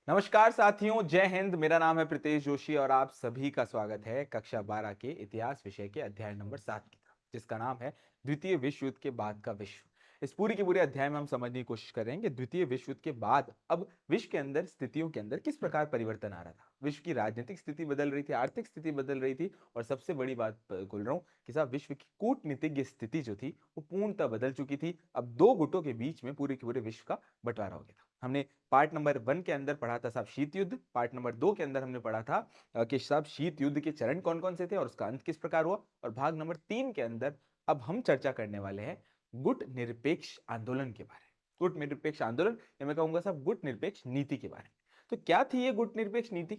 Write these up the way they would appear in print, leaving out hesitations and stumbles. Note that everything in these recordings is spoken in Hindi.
नमस्कार साथियों, जय हिंद। मेरा नाम है प्रीतेश जोशी और आप सभी का स्वागत है कक्षा 12 के इतिहास विषय के अध्याय नंबर 7 की तरफ, जिसका नाम है द्वितीय विश्व युद्ध के बाद का विश्व। इस पूरी के पूरे अध्याय में हम समझने की कोशिश करेंगे द्वितीय विश्व युद्ध के बाद अब विश्व के अंदर स्थितियों के अंदर किस प्रकार परिवर्तन आ रहा था। विश्व की राजनीतिक स्थिति बदल रही थी, आर्थिक स्थिति बदल रही थी और सबसे बड़ी बात बोल रहा हूँ कि साहब विश्व की कूटनीतिक स्थिति जो थी वो पूर्णतः बदल चुकी थी। अब दो गुटों के बीच में पूरे के पूरे विश्व का बंटवारा हो गया था। हमने पार्ट नंबर 1 के अंदर पढ़ा था साहब शीत युद्ध, पार्ट नंबर 2 के अंदर हमने पढ़ा था कि साहब शीत युद्ध के चरण कौन कौन से थे और उसका अंत किस प्रकार हुआ, और भाग नंबर 3 के अंदर अब हम चर्चा करने वाले हैं गुट निरपेक्ष आंदोलन के बारे में। गुट निरपेक्ष आंदोलन या मैं कहूंगा साहब गुट निरपेक्ष नीति के बारे में। तो क्या थी ये गुट निरपेक्ष नीति,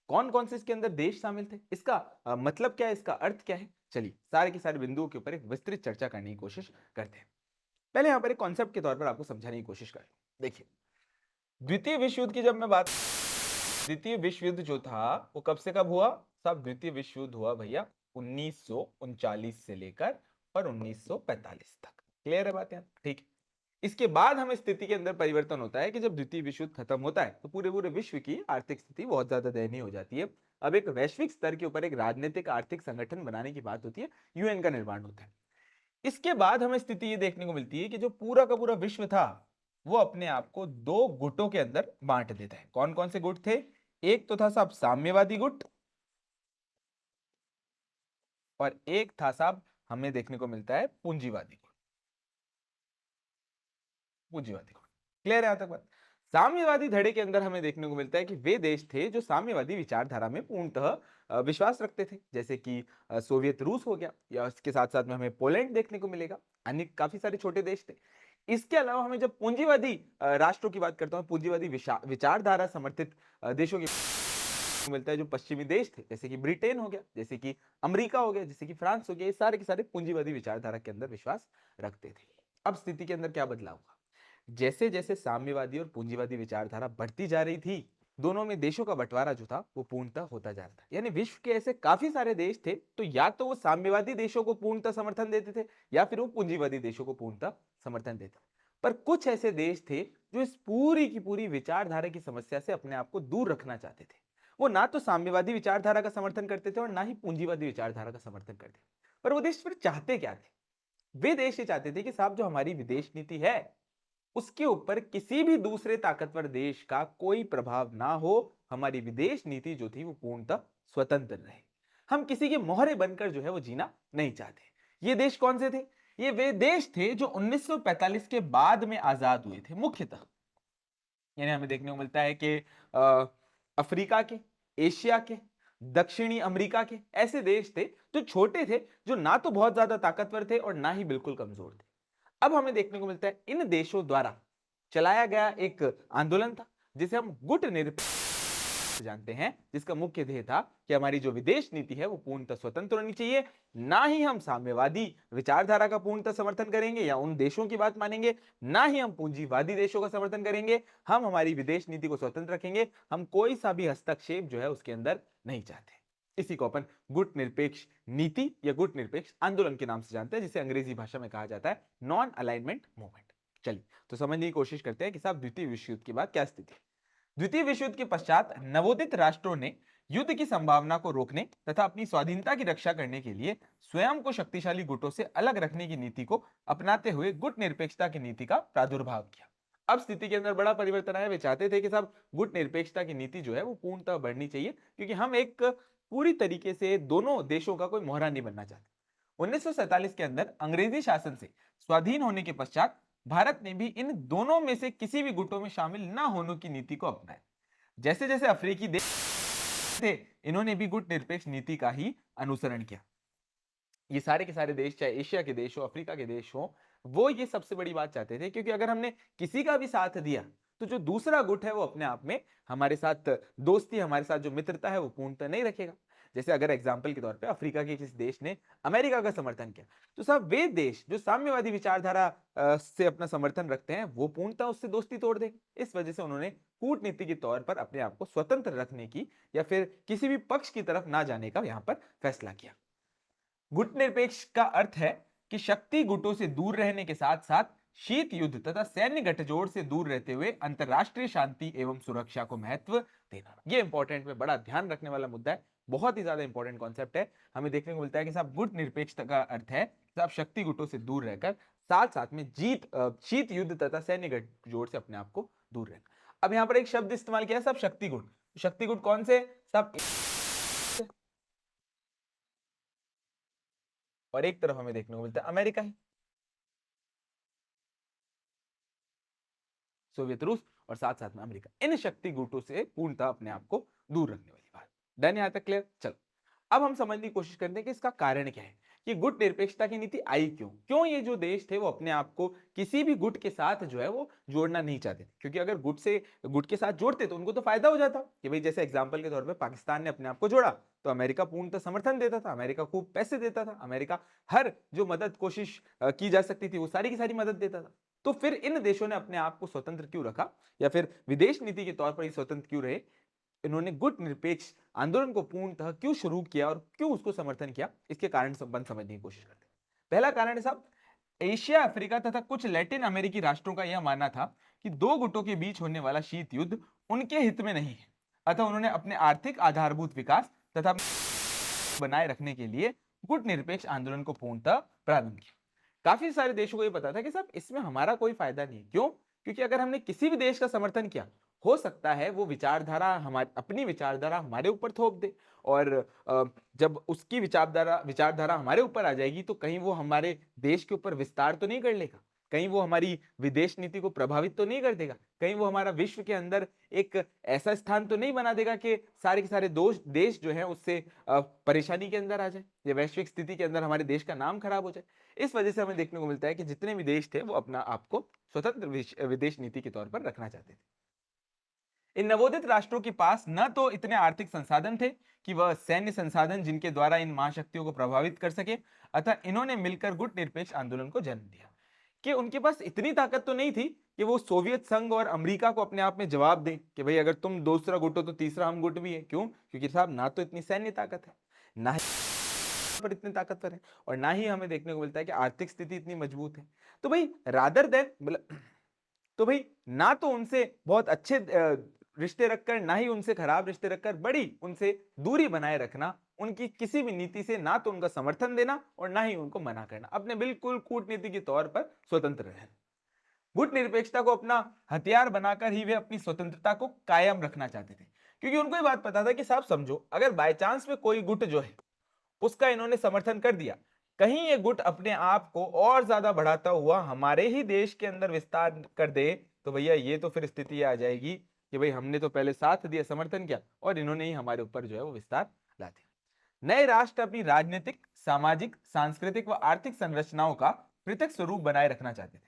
कौन कौन से इसके अंदर देश शामिल थे, इसका मतलब क्या है, इसका अर्थ क्या है। चलिए सारे के सारे बिंदुओं के ऊपर एक विस्तृत चर्चा करने की कोशिश करते हैं। पहले यहां पर एक कॉन्सेप्ट के तौर पर आपको समझाने की कोशिश कर देखिए, द्वितीय विश्व युद्ध की जब मैं बात, द्वितीय विश्व युद्ध जो था वो कब से कब हुआ साहब। द्वितीय विश्व युद्ध हुआ भैया 1939 से लेकर और 1945 तक। क्लियर है बात यहाँ, ठीक है। इसके बाद हमें स्थिति के अंदर परिवर्तन होता है कि जब द्वितीय विश्व युद्ध खत्म होता है तो पूरे पूरे विश्व की आर्थिक स्थिति बहुत ज्यादा दयनीय हो जाती है। अब एक वैश्विक स्तर के ऊपर एक राजनीतिक आर्थिक संगठन बनाने की बात होती है, यूएन का निर्माण होता है। इसके बाद हमें स्थिति ये देखने को मिलती है कि जो पूरा का पूरा विश्व था वो अपने आप को दो गुटों के अंदर बांट देता है। कौन कौन से गुट थे, एक तो था साहब साम्यवादी गुट और एक था साहब हमें देखने को मिलता है पूंजीवादी गुट। पूंजीवादी गुट, क्लियर है यहां तक बात। साम्यवादी धड़े के अंदर हमें देखने को मिलता है कि वे देश थे जो साम्यवादी विचारधारा में पूर्णतः विश्वास रखते थे, जैसे कि सोवियत रूस हो गया, या इसके साथ साथ में हमें पोलैंड देखने को मिलेगा, अन्य काफी सारे छोटे देश थे। इसके अलावा हमें जब पूंजीवादी राष्ट्रों की बात करता हूं, पूंजीवादी विचारधारा समर्थित देशों की मिलता है, जो पश्चिमी देश थे जैसे कि ब्रिटेन हो गया, जैसे कि अमेरिका हो गया, जैसे कि फ्रांस हो गया, ये सारे के सारे पूंजीवादी विचारधारा के अंदर विश्वास रखते थे। अब स्थिति के अंदर क्या बदलाव हुआ, जैसे जैसे साम्यवादी और पूंजीवादी विचारधारा बढ़ती जा रही थी, दोनों में देशों का बंटवारा जो था वो पूर्णतः होता जा रहा था। यानी विश्व के ऐसे काफी सारे देश थे, तो या तो वो साम्यवादी देशों को पूर्णतः समर्थन देते थे या फिर वो पूंजीवादी देशों को पूर्णतः समर्थन देते थे। पर कुछ ऐसे देश थे जो इस पूरी की पूरी विचारधारा की समस्या से अपने आप को दूर रखना चाहते थे। वो ना तो साम्यवादी विचारधारा का समर्थन करते थे और ना ही पूंजीवादी विचारधारा का समर्थन करते थे। पर वो देश फिर चाहते क्या थे, वे देश ये चाहते थे कि साहब जो हमारी विदेश नीति है उसके ऊपर किसी भी दूसरे ताकतवर देश का कोई प्रभाव ना हो, हमारी विदेश नीति जो थी वो पूर्णतः स्वतंत्र रहे। हम किसी के मोहरे बनकर जो है वो जीना नहीं चाहते। ये देश कौन से थे, ये वे देश थे जो 1945 के बाद में आजाद हुए थे मुख्यतः। यानी हमें देखने को मिलता है कि अफ्रीका के, एशिया के, दक्षिणी अमेरिका के ऐसे देश थे जो छोटे थे, जो ना तो बहुत ज्यादा ताकतवर थे और ना ही बिल्कुल कमजोर थे। अब हमें देखने को मिलता है इन देशों द्वारा चलाया गया एक आंदोलन था जिसे हम गुट निरपेक्ष जानते हैं, जिसका मुख्य ध्येय था कि हमारी जो विदेश नीति है वो पूर्णतः स्वतंत्र होनी चाहिए। ना ही हम साम्यवादी विचारधारा का पूर्णतः समर्थन करेंगे या उन देशों की बात मानेंगे, ना ही हम पूंजीवादी देशों का समर्थन करेंगे। हम हमारी विदेश नीति को स्वतंत्र रखेंगे, हम कोई सा भी हस्तक्षेप जो है उसके अंदर नहीं चाहते। इसी को अपन गुट निरपेक्ष नीति या गुट निरपेक्ष आंदोलन के नाम से जानते हैं, जिसे अंग्रेजी भाषा में कहा जाता है नॉन अलाइनमेंट मूवमेंट। चलिए तो समझने की कोशिश करते हैं कि साहब द्वितीय विश्व युद्ध के बाद क्या स्थिति है। द्वितीय विश्व युद्ध के पश्चात नवोदित राष्ट्रों ने युद्ध की संभावना को रोकने तथा अपनी स्वाधीनता की रक्षा करने के लिए स्वयं को शक्तिशाली गुटों से अलग रखने की नीति को अपनाते हुए गुट निरपेक्षता की नीति का प्रादुर्भाव किया। अब स्थिति के अंदर बड़ा परिवर्तन आया। वे चाहते थे कि साहब गुट निरपेक्षता की नीति जो है वो पूर्णतः बढ़नी चाहिए, क्योंकि हम एक पूरी तरीके से दोनों देशों का कोई मोहरा नहीं बनना चाहते। 1947 के अंदर अंग्रेजी शासन से स्वाधीन होने के पश्चात भारत ने भी इन दोनों में से किसी भी गुटों में शामिल न होने की नीति को अपनाया। जैसे जैसे अफ्रीकी देश थे, इन्होंने भी गुट निरपेक्ष नीति का ही अनुसरण किया। ये सारे के सारे देश, चाहे एशिया के देश हो, अफ्रीका के देश हो, वो ये सबसे बड़ी बात चाहते थे, क्योंकि अगर हमने किसी का भी साथ दिया तो जो दूसरा गुट है वो अपने आप में हमारे साथ दोस्ती, हमारे साथ जो मित्रता है वो पूर्णतः नहीं रखेगा। जैसे अगर एग्जाम्पल के तौर पे अफ्रीका के किसी देश ने अमेरिका का समर्थन किया, तो सब वे देश जो साम्यवादी विचारधारा से अपना समर्थन रखते हैं वो पूर्णतः उससे दोस्ती तोड़ देंगे। इस वजह से उन्होंने कूटनीति के तौर पर अपने आप को स्वतंत्र रखने की या फिर किसी भी पक्ष की तरफ ना जाने का यहां पर फैसला किया। गुट निरपेक्ष का अर्थ है कि शक्ति गुटों से दूर रहने के साथ साथ शीत युद्ध तथा सैन्य गठजोड़ से दूर रहते हुए अंतरराष्ट्रीय शांति एवं सुरक्षा को महत्व देना। ये इंपॉर्टेंट में बड़ा ध्यान रखने वाला मुद्दा है, बहुत ही ज्यादा इंपॉर्टेंट कॉन्सेप्ट है। हमें देखने को मिलता है कि साहब गुट निरपेक्षता का अर्थ है साहब शक्ति गुटों से दूर रहकर साथ साथ में शीत युद्ध तथा सैन्य गठजोड़ से अपने आप को दूर रहना। अब यहाँ पर एक शब्द इस्तेमाल किया सब शक्ति गुट। शक्ति गुट कौन से सब, और एक तरफ हमें देखने को मिलता है अमेरिका है, सोवियत रूस और साथ साथ में अमेरिका। इन शक्ति गुटों से पूर्णतः अपने आप को दूर रखने वाली बात। डन यहां तक क्लियर? चलो अब हम समझने की कोशिश करते हैं कि इसका कारण क्या है, कि गुट निरपेक्षता की नीति आई क्यों। क्यों ये जो देश थे वो अपने आप को किसी भी गुट के साथ जो है वो जोड़ना नहीं चाहते थे, क्योंकि अगर गुट के साथ जोड़ते तो उनको तो फायदा हो जाता कि भाई जैसे एग्जांपल के तौर पे पाकिस्तान ने अपने आप को जोड़ा तो अमेरिका पूर्णतः समर्थन देता था, अमेरिका खूब पैसे देता था, अमेरिका हर जो मदद कोशिश की जा सकती थी वो सारी की सारी मदद देता था। तो फिर इन देशों ने अपने आप को स्वतंत्र क्यों रखा, या फिर विदेश नीति के तौर पर ही स्वतंत्र क्यों रहे, इन्होंने गुट निरपेक्ष आंदोलन को पूर्णतः क्यों शुरू किया और क्यों उसको समर्थन किया, इसके कारण संबंध समझने की कोशिश करते हैं। पहला कारण है साहब, एशिया, अफ्रीका तथा कुछ लैटिन अमेरिकी राष्ट्रों का यह मानना था कि दो गुटों के बीच होने वाला शीत युद्ध उनके हित में नहीं है। अतः उन्होंने अपने आर्थिक आधारभूत विकास तथा बनाए रखने के लिए गुट निरपेक्ष आंदोलन को पूर्णतः प्रारंभ किया। काफी सारे देशों को यह पता था कि साहब इसमें हमारा कोई फायदा नहीं। क्यों? क्योंकि अगर हमने किसी भी देश का समर्थन किया हो सकता है वो विचारधारा हमारी अपनी विचारधारा हमारे ऊपर थोप दे, और जब उसकी विचारधारा हमारे ऊपर आ जाएगी तो कहीं वो हमारे देश के ऊपर विस्तार तो नहीं कर लेगा, कहीं वो हमारी विदेश नीति को प्रभावित तो नहीं कर देगा, कहीं वो हमारा विश्व के अंदर एक ऐसा स्थान तो नहीं बना देगा कि सारे के सारे देश जो है उससे परेशानी के अंदर आ जाए या वैश्विक स्थिति के अंदर हमारे देश का नाम खराब हो जाए। इस वजह से हमें देखने को मिलता है कि जितने भी देश थे वो अपना आपको स्वतंत्र विदेश नीति के तौर पर रखना चाहते थे। इन नवोदित राष्ट्रों के पास न तो इतने आर्थिक संसाधन थे कि वह सैन्य संसाधन जिनके द्वारा इन महाशक्तियों को प्रभावित कर सके, अतः इन्होंने मिलकर गुट निरपेक्ष आंदोलन को जन्म दिया। कि उनके पास इतनी ताकत तो नहीं थी कि वो सोवियत संघ और अमेरिका को अपने आप में जवाब दें कि भाई अगर तुम दूसरा गुट हो तो तीसरा हम गुट भी है। क्यों? क्योंकि साहब ना तो इतनी सैन्य ताकत है, ना ही पर इतने ताकतवर है, और ना ही हमें देखने को मिलता है कि आर्थिक स्थिति इतनी मजबूत है। तो भाई रादर देन मतलब तो भाई ना तो उनसे बहुत अच्छे रिश्ते रखकर, ना ही उनसे खराब रिश्ते रखकर, बड़ी उनसे दूरी बनाए रखना, उनकी किसी भी नीति से ना तो उनका समर्थन देना और ना ही उनको मना करना, अपने बिल्कुल कूटनीति के तौर पर स्वतंत्र रहना। गुट निरपेक्षता को अपना हथियार बनाकर ही वे अपनी स्वतंत्रता को कायम रखना चाहते थे, क्योंकि उनको ये बात पता था कि साहब समझो अगर बाय चांस में कोई गुट जो है उसका इन्होंने समर्थन कर दिया, कहीं ये गुट अपने आप को और ज्यादा बढ़ाता हुआ हमारे ही देश के अंदर विस्तार कर दे, तो भैया ये तो फिर स्थिति आ जाएगी कि भाई हमने तो पहले साथ दिया, समर्थन किया, और इन्होंने ही हमारे ऊपर जो है वो विस्तार ला दिया। नए राष्ट्र अपनी राजनीतिक, सामाजिक, सांस्कृतिक व आर्थिक संरचनाओं का पृथक स्वरूप बनाए रखना चाहते थे।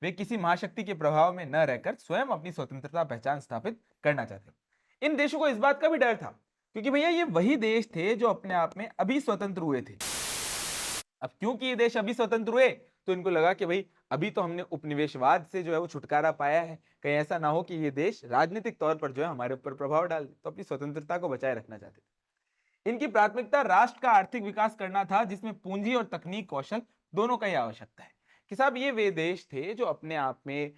वे किसी महाशक्ति के प्रभाव में न रहकर स्वयं अपनी स्वतंत्रता पहचान स्थापित करना चाहते थे। इन देशों को इस बात का भी डर था, क्योंकि भैया ये वही देश थे जो अपने आप में अभी स्वतंत्र हुए थे। अब क्योंकि ये देश अभी स्वतंत्र हुए तो इनको लगा कि भाई अभी तो हमने उपनिवेशवाद से जो है वो छुटकारा पाया है, कहीं ऐसा ना हो कि ये देश राजनीतिक तौर पर जो है हमारे ऊपर प्रभाव डाल दे, तो अपनी स्वतंत्रता को बचाए रखना चाहते थे। इनकी प्राथमिकता राष्ट्र का आर्थिक विकास करना था, जिसमें पूंजी और तकनीक कौशल दोनों का ही आवश्यकता है। कि साहब ये वे देश थे जो अपने आप में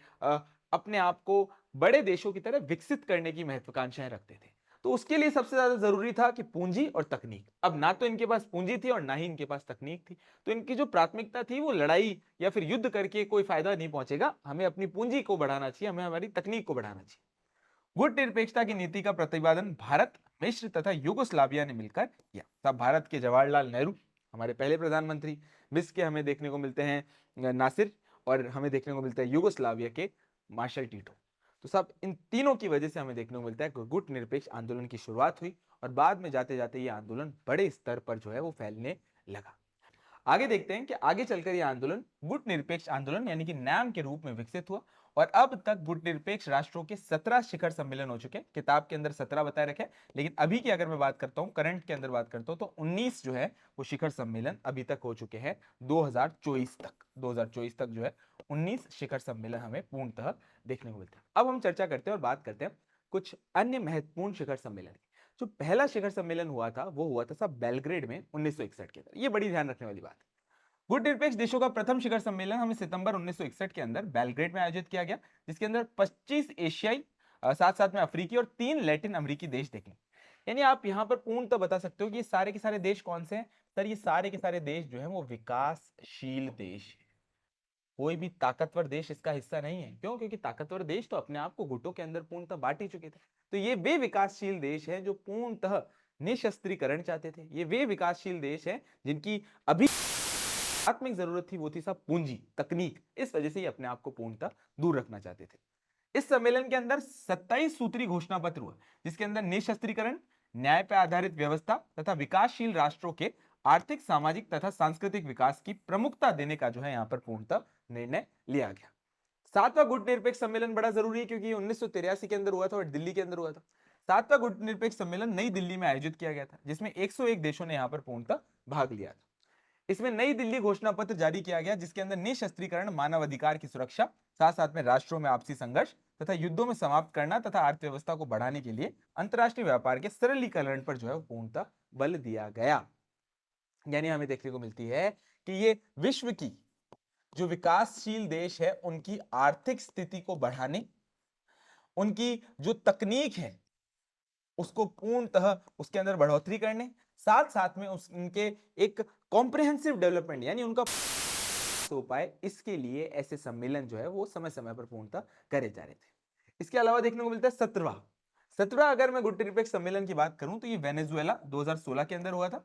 अपने आप को बड़े देशों की तरह विकसित करने की महत्वाकांक्षाएं रखते थे। तो उसके लिए सबसे ज्यादा जरूरी था कि पूंजी और तकनीक। अब ना तो इनके पास पूंजी थी और ना ही इनके पास तकनीक थी, तो इनकी जो प्राथमिकता थी वो लड़ाई या फिर युद्ध करके कोई फायदा नहीं पहुंचेगा, हमें अपनी पूंजी को बढ़ाना चाहिए, हमें हमारी तकनीक को बढ़ाना चाहिए। गुट निरपेक्षता की नीति का प्रतिपादन भारत, मिस्र तथा युगोस्लाविया ने मिलकर किया। तब भारत के जवाहरलाल नेहरू हमारे पहले प्रधानमंत्री, मिस्र के हमें देखने को मिलते हैं नासिर, और हमें देखने को मिलता है युगोस्लाविया के मार्शल टीटो। तो सब इन तीनों की वजह से हमें देखने को मिलता है कि गुट निरपेक्ष आंदोलन की शुरुआत हुई और बाद में जाते जाते ये आंदोलन बड़े स्तर पर जो है वो फैलने लगा। आगे देखते हैं कि आगे चलकर यह आंदोलन गुट निरपेक्ष आंदोलन यानी कि नैम के रूप में विकसित हुआ, और अब तक गुट निरपेक्ष राष्ट्रों के 17 शिखर सम्मेलन हो चुके हैं। किताब के अंदर 17 बताए रखे, लेकिन अभी की अगर मैं बात करता हूं, करंट के अंदर बात करता हूं, तो 19 जो है वो शिखर सम्मेलन अभी तक हो चुके हैं 2024 तक जो है 19 शिखर सम्मेलन हमें पूर्णतः देखने को मिलते हैं। अब हम चर्चा करते हैं और बात करते हैं कुछ अन्य महत्वपूर्ण शिखर सम्मेलन की। जो पहला शिखर सम्मेलन हुआ था वो हुआ था साहब बेलग्रेड में 1961 के अंदर। ये बड़ी ध्यान रखने वाली बात है। गुटनिरपेक्ष देशों का प्रथम शिखर सम्मेलन हमें सितंबर 1961 के अंदर बेलग्रेड में आयोजित किया गया, जिसके अंदर 25 एशियाई, साथ साथ में अफ्रीकी और 3 लैटिन अमेरिकी देश देखें। यानी आप यहां पर पूर्ण तो बता सकते हो कि ये सारे के सारे देश कौन से हैं सर? ये सारे के सारे देश जो है वो विकासशील देश है। कोई भी ताकतवर देश इसका हिस्सा नहीं है। क्यों? क्योंकि ताकतवर देश तो अपने आप को गुटों के अंदर पूर्णतः बांट ही चुके थे। तो ये वे विकासशील देश हैं जो पूर्णतः निशस्त्रीकरण चाहते थे। ये वे विकासशील देश हैं जिनकी अभी प्राथमिक जरूरत थी वो थी सब पूंजी, तकनीक। इस वजह से ये अपने आप को पूर्णतः दूर रखना चाहते थे। इस सम्मेलन के अंदर 27 सूत्री घोषणा पत्र हुआ, जिसके अंदर निशस्त्रीकरण, न्याय पर आधारित व्यवस्था तथा विकासशील राष्ट्रों के आर्थिक, सामाजिक तथा सांस्कृतिक विकास की प्रमुखता देने का जो है यहाँ पर पूर्णतः निर्णय लिया गया। सातवां गुटनिरपेक्ष सम्मेलन बड़ा जरूरी है क्योंकि 1983 के अंदर हुआ था और दिल्ली के अंदर हुआ था। सातवां गुटनिरपेक्ष सम्मेलन नई दिल्ली में आयोजित किया गया था, जिसमें 101 देशों ने यहाँ पर पूर्णतः भाग लिया था। इसमें नई दिल्ली घोषणा पत्र जारी किया गया, जिसके अंदर निशस्त्रीकरण, मानवाधिकार की सुरक्षा, साथ साथ में राष्ट्रों में आपसी संघर्ष तथा युद्धों में समाप्त करना तथा अर्थव्यवस्था को बढ़ाने के लिए अंतरराष्ट्रीय व्यापार के सरलीकरण पर जो है पूर्णतः बल दिया गया। यानी हमें देखने को मिलती है कि ये विश्व की जो विकासशील देश है उनकी आर्थिक स्थिति को बढ़ाने, उनकी जो तकनीक है उसको पूर्णतः उसके अंदर बढ़ोतरी करने, साथ साथ में उनके एक कॉम्प्रिहेंसिव डेवलपमेंट यानी उनका हो पाए, इसके लिए ऐसे सम्मेलन जो है वो समय समय पर पूर्णतः करे जा रहे थे। इसके अलावा देखने को मिलता है 17वां अगर मैं गुटनिरपेक्ष सम्मेलन की बात करूं तो ये वेनेजुएला 2016 के अंदर हुआ था।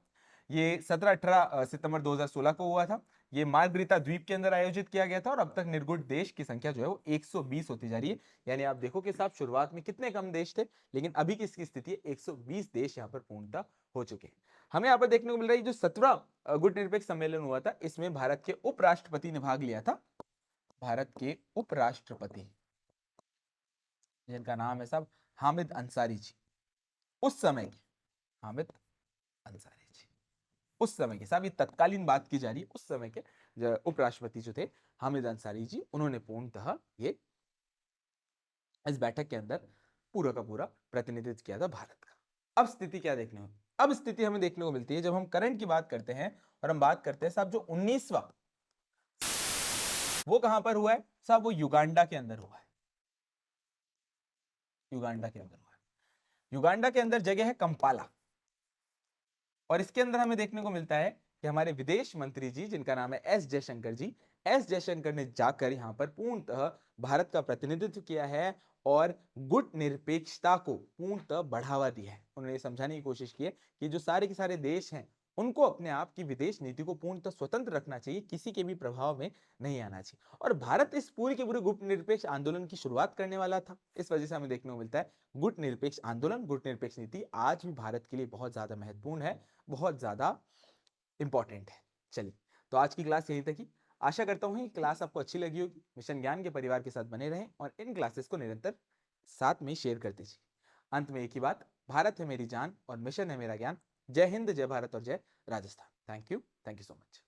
ये 17-18 सितंबर 2016 को हुआ था। ये मार्गरीता द्वीप के अंदर आयोजित किया गया था और अब तक निर्गुट देश की संख्या जो है वो 120 होती जा रही है। यानी आप देखो कि साहब शुरुआत में कितने कम देश थे, लेकिन अभी किसकी स्थिति है? 120 देश यहाँ पर पूर्णतः हो चुके हैं। हमें यहाँ पर देखने को मिल रहा है जो 17वां गुटनिरपेक्ष सम्मेलन हुआ था, इसमें भारत के उपराष्ट्रपति ने भाग लिया था। भारत के उपराष्ट्रपति जिनका नाम है साहब हामिद अंसारी जी, उस समय के हामिद अंसारी जी, उस समय के साहब, ये तत्कालीन बात की जा रही है, उस समय के उपराष्ट्रपति जो थे हामिद अंसारी जी, उन्होंने पूर्णतः ये इस बैठक के अंदर पूरा का पूरा प्रतिनिधित्व किया था भारत का। अब स्थिति क्या देखने को, अब स्थिति हमें देखने को मिलती है जब हम करंट की बात करते हैं और हम बात करते हैं साहब जो 19वां, वो कहां पर हुआ है साहब? वो युगांडा के अंदर हुआ है। युगांडा के अंदर हुआ है। युगांडा के अंदर जगह है कंपाला, और इसके अंदर हमें देखने को मिलता है कि हमारे विदेश मंत्री जी जिनका नाम है एस जयशंकर जी, एस जयशंकर ने जाकर यहां पर पूर्णतः भारत का प्रतिनिधित्व किया है और गुट निरपेक्षता को पूर्णतः बढ़ावा दिया है। उन्होंने समझाने की कोशिश की है कि जो सारे के सारे देश हैं उनको अपने आप की विदेश नीति को पूर्णतः स्वतंत्र रखना चाहिए, किसी के भी प्रभाव में नहीं आना चाहिए। और भारत इस पूरी के पूरे गुट निरपेक्ष आंदोलन की शुरुआत करने वाला था। इस वजह से हमें देखने को मिलता है गुट निरपेक्ष आंदोलन, गुट निरपेक्ष नीति आज भी भारत के लिए बहुत ज्यादा महत्वपूर्ण है, बहुत ज्यादा इंपॉर्टेंट है। चलिए, तो आज की क्लास यहीं तक ही। आशा करता हूं कि क्लास आपको अच्छी लगी होगी। मिशन ज्ञान के परिवार के साथ बने रहें और इन क्लासेस को निरंतर साथ में शेयर करते जाइए। अंत में एक ही बात, भारत है मेरी जान और मिशन है मेरा ज्ञान। जय हिंद, जय भारत और जय Rajasthan. Thank you so much.